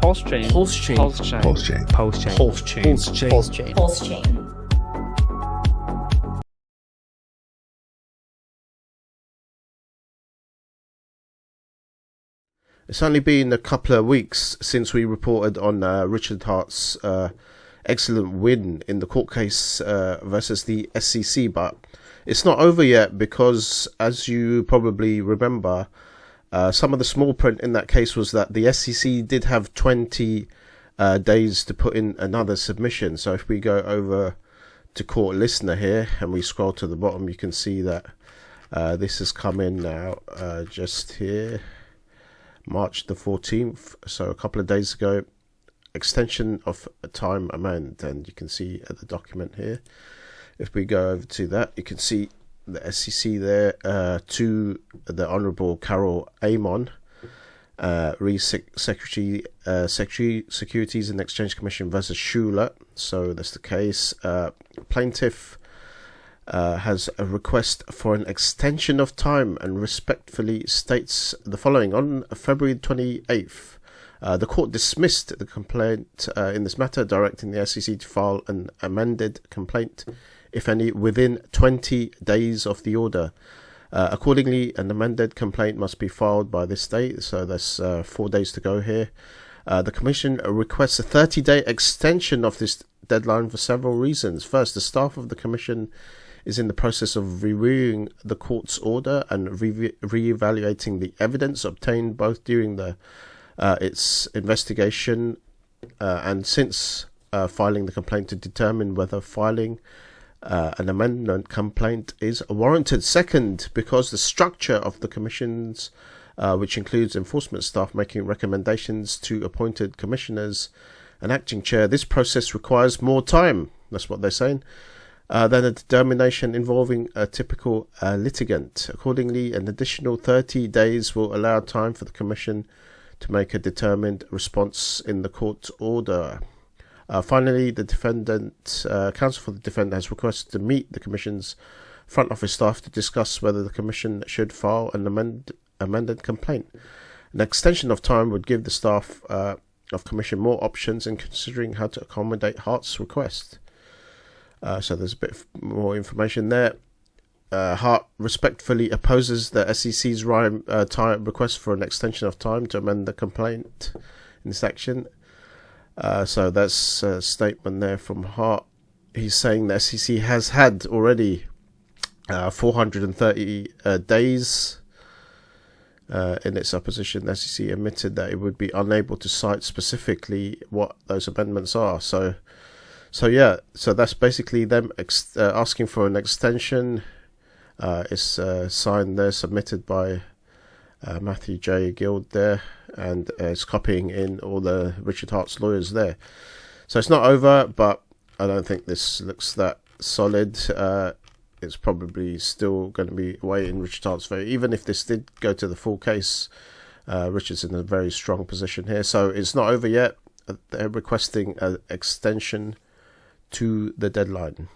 Pulse chain. Pulse chain. Pulse chain. Pulse chain. Pulse chain. Pulse chain. Pulse chain. Pulse chain. Pulse chain. It's only been a couple of weeks since we reported on Richard Hart's excellent win in the court case versus the SEC, but it's not over yet because, as you probably remember, some of the small print in that case was that the SEC did have 20 days to put in another submission. So if we go over to court listener here and we scroll to the bottom, you can see that this has come in now just here. March the 14th, so a couple of days ago, extension of a time amend, and you can see the document here. If we go over to that, you can see the SEC there to the Honourable Carol Amon, Secretary Securities and Exchange Commission versus Schuler. So that's the case. Plaintiff has a request for an extension of time and respectfully states the following. On February 28th, the court dismissed the complaint in this matter, directing the SEC to file an amended complaint, if any, within 20 days of the order. Accordingly, an amended complaint must be filed by this date, so there's 4 days to go here. The Commission requests a 30-day extension of this deadline for several reasons. First, the staff of the Commission is in the process of reviewing the court's order and re-evaluating the evidence obtained both during its investigation and since filing the complaint to determine whether filing an amendment complaint is warranted. Second, because the structure of the commissions, which includes enforcement staff making recommendations to appointed commissioners and acting chair, this process requires more time, that's what they're saying, than a determination involving a typical litigant. Accordingly, an additional 30 days will allow time for the Commission to make a determined response in the court's order. Finally, the counsel for the defendant has requested to meet the Commission's front office staff to discuss whether the Commission should file an amended complaint. An extension of time would give the staff of Commission more options in considering how to accommodate Hart's request. So there's a bit more information there. Hart respectfully opposes the SEC's request for an extension of time to amend the complaint in this action. So that's a statement there from Hart. He's saying the SEC has had already 430 days in its opposition. The SEC admitted that it would be unable to cite specifically what those amendments are. So that's basically them asking for an extension. It's signed there, submitted by Matthew J. Guild there, and it's copying in all the Richard Hart's lawyers there. So it's not over, but I don't think this looks that solid. It's probably still going to be way in Richard Hart's favour. Even if this did go to the full case, Richard's in a very strong position here. So it's not over yet. They're requesting an extension to the deadline.